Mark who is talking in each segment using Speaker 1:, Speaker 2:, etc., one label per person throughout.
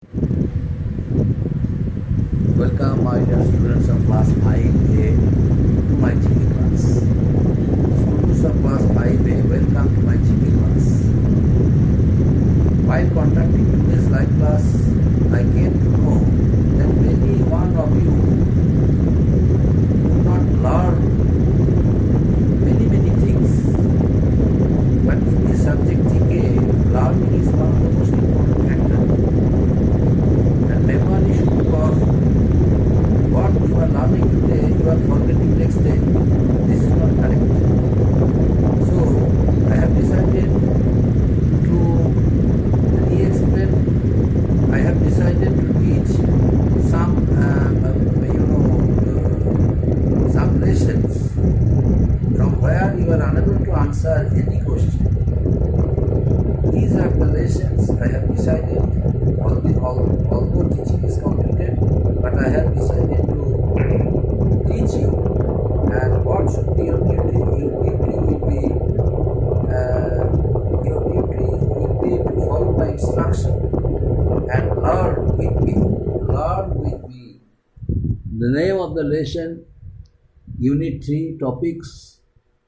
Speaker 1: Welcome, my dear students of class 5A to my GK class. Students of class 5A, welcome to my GK class. While conducting today's live class, I came to know that many one of you do not learn many things. But in the subject GK, learning is one of the most important factors. And memory should be powerful. What you are learning today, you are forgetting next day. This is not correct. So, I have decided to re-explain. I have decided to teach some, some lessons from where you are unable to answer any question. These are the lessons I have decided, although teaching is completed, but I have decided to teach you. And what should be your duty? Your duty will be to follow my instruction and learn with me. Learn with me. The name of the lesson, Unit 3, topics,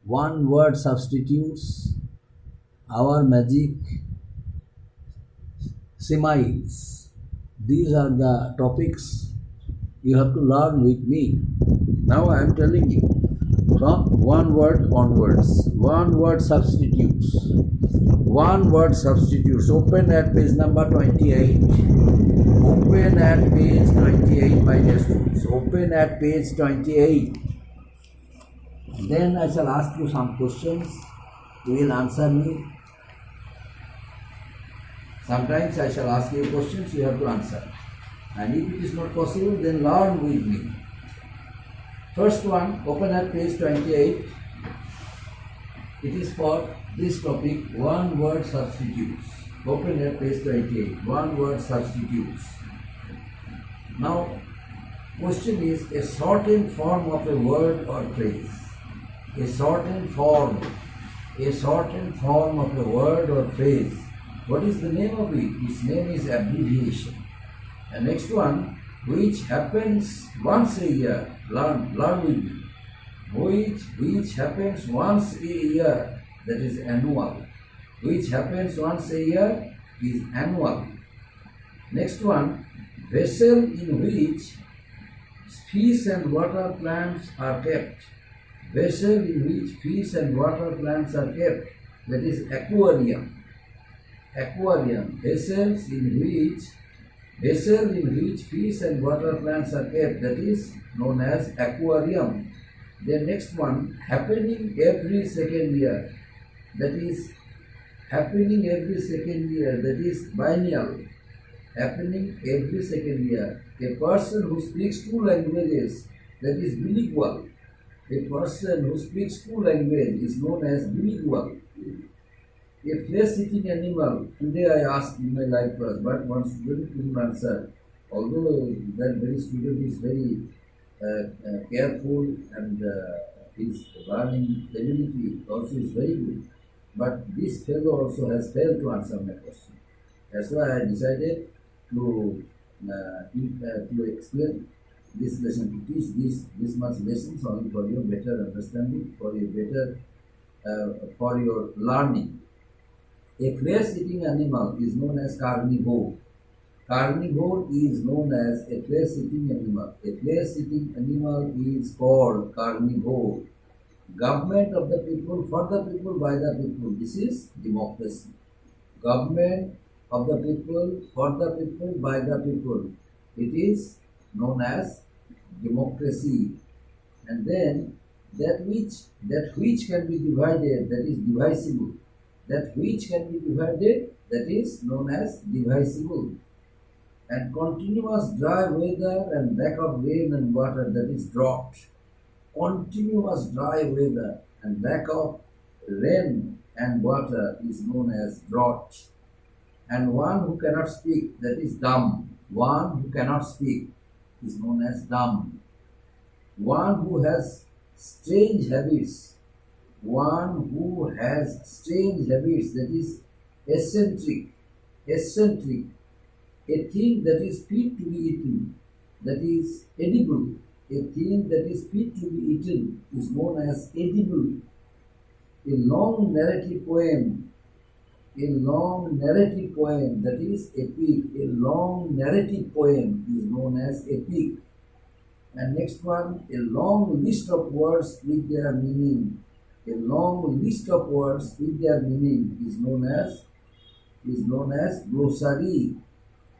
Speaker 1: one word substitutes, our magic, similes. These are the topics you have to learn with me. Now I am telling you from one word onwards. One word substitutes. One word substitutes. Open at page number 28. Open at page 28, my dear students. Open at page 28. Then I shall ask you some questions. You will answer me. Sometimes I shall ask you questions, you have to answer. And if it is not possible, then learn with me. First one, open at page 28. It is for this topic, one word substitutes. Open at page 28, one word substitutes. Now, question is a shortened form of a word or phrase. A shortened form of a word or phrase. What is the name of it? Its name is abbreviation. And next one, which happens once a year. Learn with me. Which happens once a year, that is annual. Which happens once a year is annual. Next one, vessel in which fish and water plants are kept. Vessel in which fish and water plants are kept, that is aquarium. Aquarium, vessel in which fish and water plants are kept, that is known as aquarium. Then next one, happening every second year, that is happening every second year, that is biennial. Happening every second year. A person who speaks two languages, that is bilingual. A person who speaks two languages is known as bilingual. A flesh-eating animal, today I asked in my live class, but one student couldn't answer. Although that very student is very careful and his learning ability also is very good. But this fellow also has failed to answer my question. That's why I decided to explain this lesson, to teach this much lessons only for your better understanding, for your learning. A flesh-eating animal is known as carnivore. Carnivore is known as a flesh-eating animal. A flesh-eating animal is called carnivore. Government of the people, for the people, by the people. This is democracy. Government of the people, for the people, by the people. It is known as democracy. And then that which can be divided, that is divisible. That which can be divided, that is known as divisible. And continuous dry weather and lack of rain and water, that is drought. Continuous dry weather and lack of rain and water is known as drought. And one who cannot speak, that is dumb. One who cannot speak is known as dumb. One who has strange habits, that is eccentric A thing that is fit to be eaten, that is edible. A thing that is fit to be eaten is known as edible. A long narrative poem, a long narrative poem, that is epic. A long narrative poem is known as epic. And next one, a long list of words with their meaning. A long list of words with their meaning is known as glossary.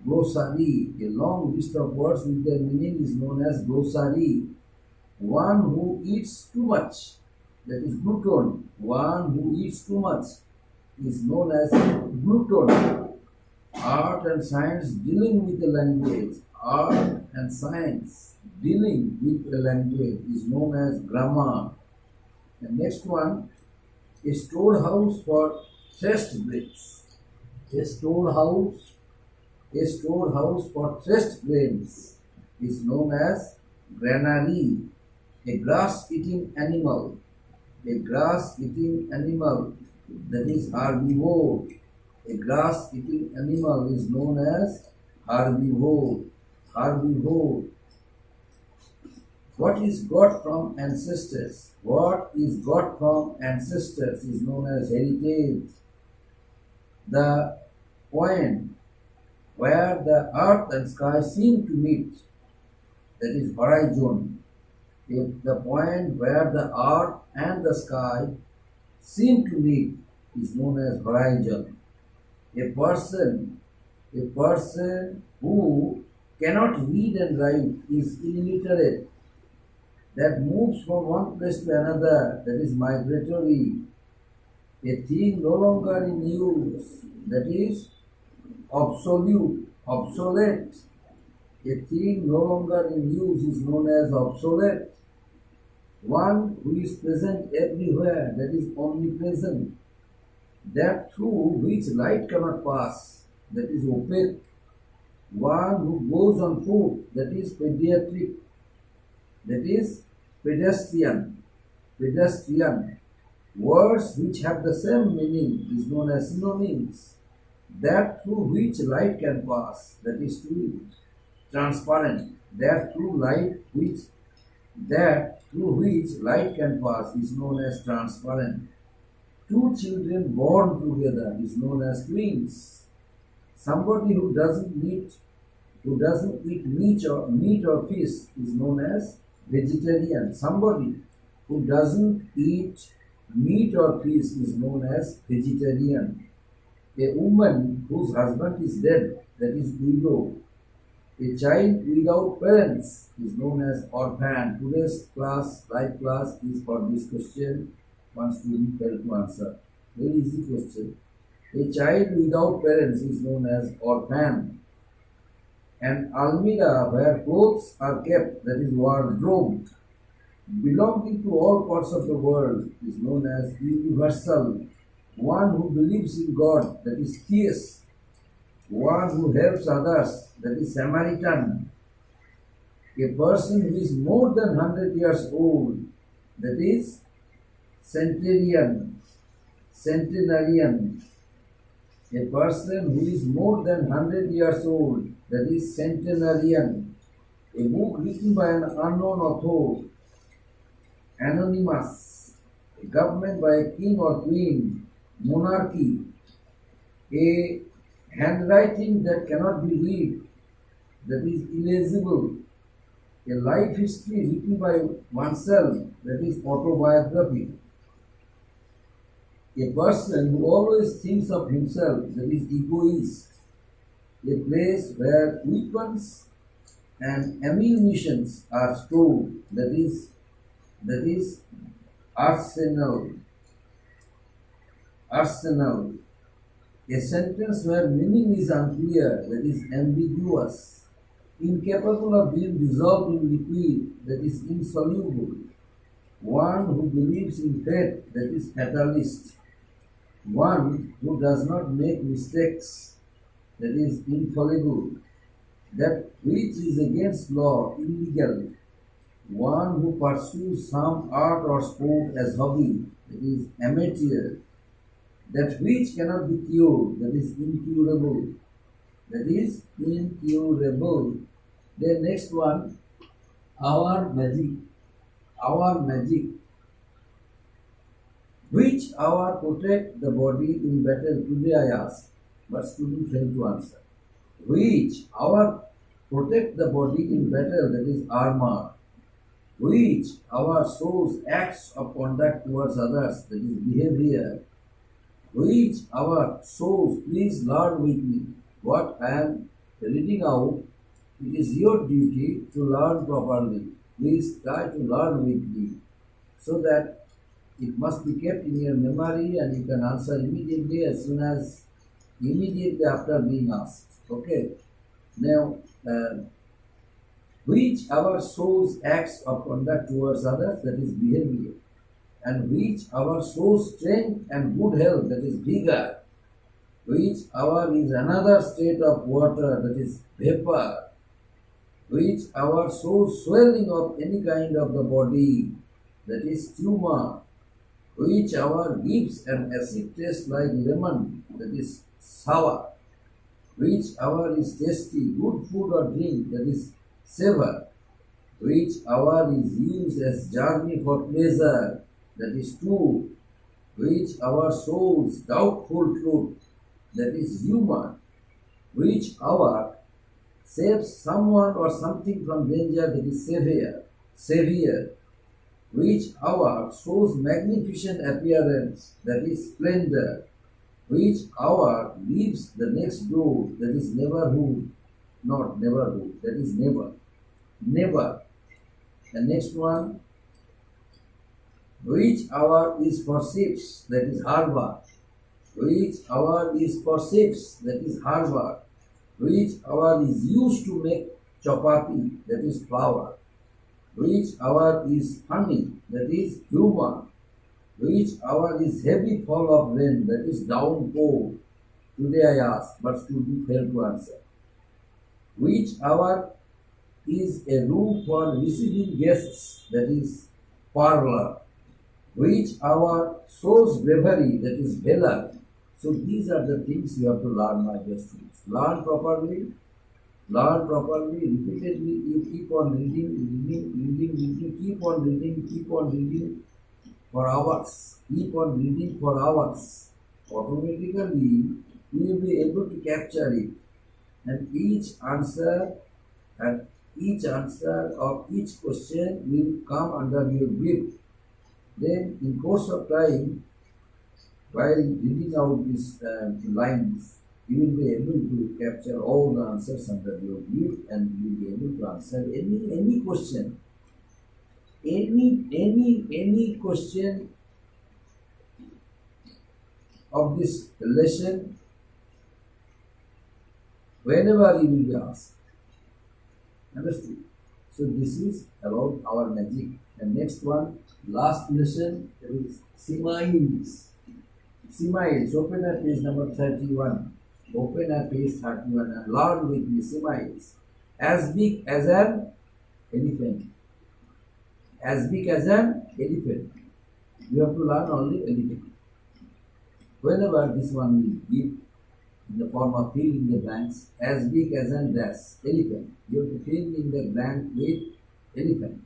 Speaker 1: Glossary. A long list of words with their meaning is known as glossary. One who eats too much, that is glutton. One who eats too much is known as glutton. Art and science dealing with the language. Art and science dealing with the language is known as grammar. And next one, a storehouse for thirst breaks. A storehouse for thirst grains is known as granary. A grass-eating animal, that is herbivore. A grass-eating animal is known as herbivore. Herbivore. What is got from ancestors? What is got from ancestors is known as heritage. The point where the earth and sky seem to meet, that is horizon. If the point where the earth and the sky seem to meet is known as horizon. A person who cannot read and write is illiterate. That moves from one place to another, that is migratory. A thing no longer in use, that is obsolete. A thing no longer in use is known as obsolete. One who is present everywhere, that is omnipresent. That through which light cannot pass, that is opaque. One who goes on foot, that is pediatric, that is pedestrian. Words which have the same meaning is known as synonyms. That through which light can pass, that is fluid. Transparent. That through which light can pass is known as transparent. Two children born together is known as twins. Somebody who doesn't eat meat or fish is known as vegetarian. Somebody who doesn't eat meat or fish is known as vegetarian. A woman whose husband is dead, that is widow. A child without parents is known as orphan. Today's live class is for this question. One student failed to answer. Very easy question. A child without parents is known as orphan. An almirah where clothes are kept, that is wardrobe, belonging to all parts of the world is known as universal. One who believes in God, that is theist. One who helps others, that is Samaritan. A person who is more than 100 years old, that is centenarian. A person who is more than 100 years old, that is centenarian. A book written by an unknown author, anonymous. A government by a king or queen, monarchy. A handwriting that cannot be read, that is illegible. A life history written by oneself, that is autobiography. A person who always thinks of himself, that is egoist. A place where weapons and ammunitions are stored, that is arsenal. A sentence where meaning is unclear, that is ambiguous. Incapable of being dissolved in liquid, that is insoluble. One who believes in fate, that is fatalist. One who does not make mistakes, that is infallible. That which is against law, illegal. One who pursues some art or sport as hobby, that is amateur. That which cannot be cured, that is incurable. that is incurable. Then next one, our magic. Our magic. Which hour protect the body in battle? Today I ask, but student failed to answer. Which hour protect the body in battle, that is armor? Which hour shows acts of conduct towards others, that is behavior? Which hour shows, please learn with me what I am reading out. It is your duty to learn properly. Please try to learn with me so that it must be kept in your memory and you can answer immediately after being asked. Okay. Now, which hour shows acts of conduct towards others, that is behavior, and which hour shows strength and good health, that is vigor, which hour is another state of water, that is vapor, which hour shows swelling of any kind of the body, that is tumor, which hour gives an acid taste like lemon, that is sour, which hour is tasty, good food or drink, that is savor, which hour is used as journey for pleasure, that is tour, which hour shows doubtful truth, that is humor, which hour saves someone or something from danger, that is savior, which hour shows magnificent appearance, that is splendor, which hour leaves the next door, that is neverhood, not neverhood, that is never. The next one, which hour is for ships, that is harbor, which hour is for ships, that is harbor, which hour is used to make chapati, that is flour, which hour is funny, that is humor, which hour is heavy fall of rain, that is downpour. Today I ask, but student failed to answer. Which hour is a room for receiving guests, that is parlor, which hour shows bravery, that is valor. So these are the things you have to learn, my dear students. Learn properly, repeatedly. You keep on reading, keep on reading for hours. Keep on reading for hours. Automatically, you will be able to capture it. And each answer of each question will come under your grip. Then, in course of time, while reading out these lines, you will be able to capture all the answers under your grip, and you will be able to answer any question, any question of this lesson, whenever you will be asked. Understood? So this is about our magic. And next one, last lesson, is similes. Similes. Open at page number 31. Open at page 31 and learn with me similes. As big as an elephant. As big as an elephant. You have to learn only elephant. Whenever this one will give in the form of fill in the blanks, as big as an dash, elephant. You have to fill in the blank with elephant.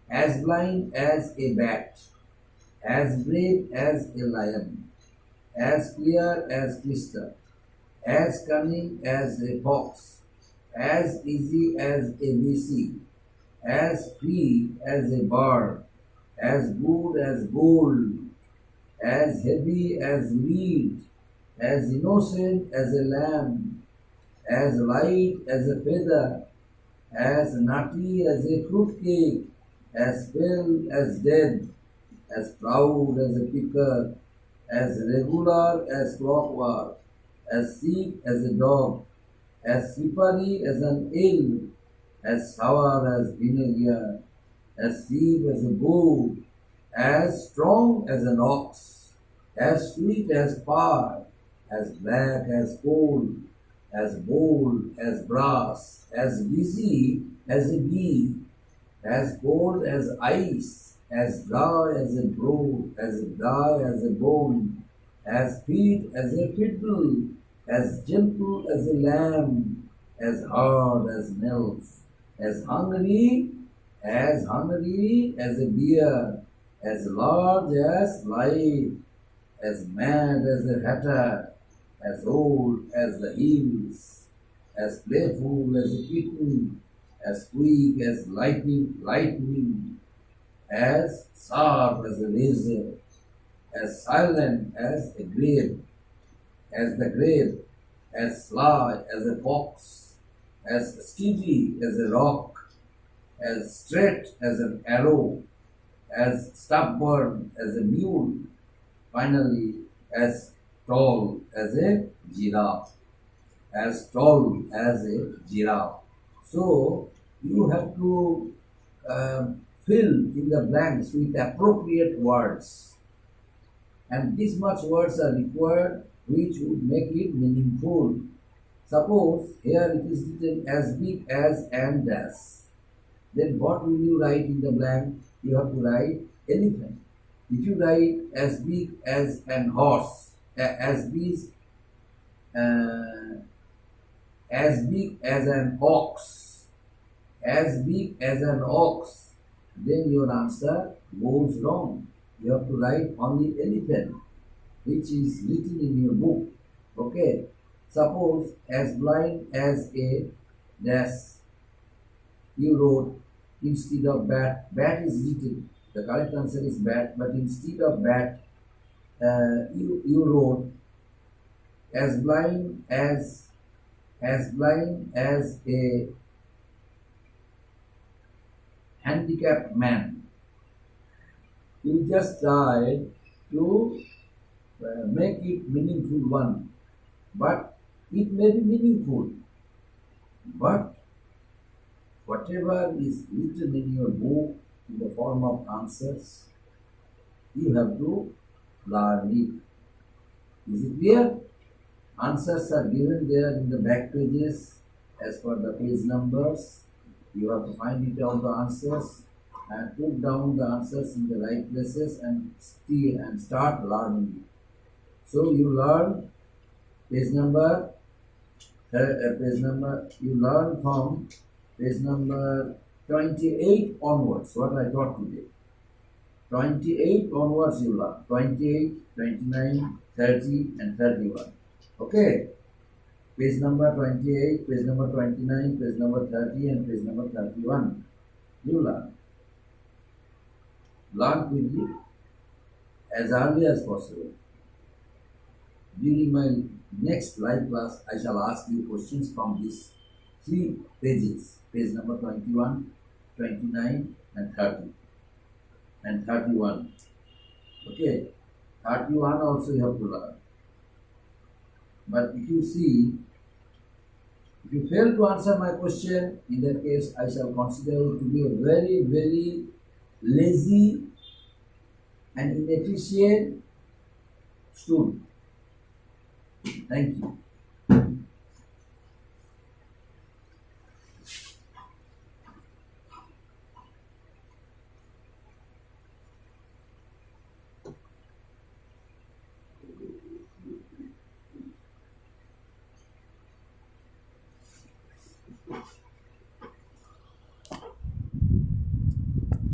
Speaker 1: As blind as a bat, as brave as a lion, as clear as crystal, as cunning as a fox, as easy as a BC, as free as a bird, as good as gold, as heavy as lead, as innocent as a lamb, as light as a feather, as nutty as a fruitcake, as pale as death, as proud as a picker, as regular as clockwork, as sick as a dog, as slippery as an eel, as sour as vinegar, as stiff as a bull, as strong as an ox, as sweet as pie, as black as coal, as bold as brass, as busy as a bee, as cold as ice, as dry as a broad, as dry as a bone, as fit as a fiddle, as gentle as a lamb, as hard as nails, as hungry as a bear, as large as life, as mad as a hatter, as old as the hills, as playful as a kitten, as quick as lightning, as sharp as a razor, as silent as a grave, as the grave, as sly as a fox, as steady as a rock, as straight as an arrow, as stubborn as a mule, finally, as tall as a giraffe, as tall as a giraffe. So, you have to fill in the blanks with appropriate words, and this much words are required which would make it meaningful. Suppose here it is written as big as and dash. Then what will you write in the blank? You have to write elephant. If you write as big as an horse, uh, as big as an ox, as big as an ox, then your answer goes wrong. You have to write only elephant, which is written in your book. Okay. Suppose as blind as a dash, you wrote instead of bat. Bat is written. The correct answer is bat, but instead of bat, you wrote as blind as a handicapped man. You just tried to make it meaningful one, but it may be meaningful, but whatever is written in your book in the form of answers, you have to learn it. Is it clear? Answers are given there in the back pages as per the page numbers. You have to find it out the answers and put down the answers in the right places and start learning it. So you learn you learn from page number 28 onwards, what I taught today. 28 onwards you learn. 28, 29, 30 and 31. Okay. Page number 28, page number 29, page number 30 and page number 31. You learn. Learn quickly as early as possible. During my next live class, I shall ask you questions from these 3 pages. Page number 21, 29 and 30 and 31. Okay. 31 also you have to learn. But if you fail to answer my question, in that case I shall consider you to be a very, very lazy and inefficient student. Thank you.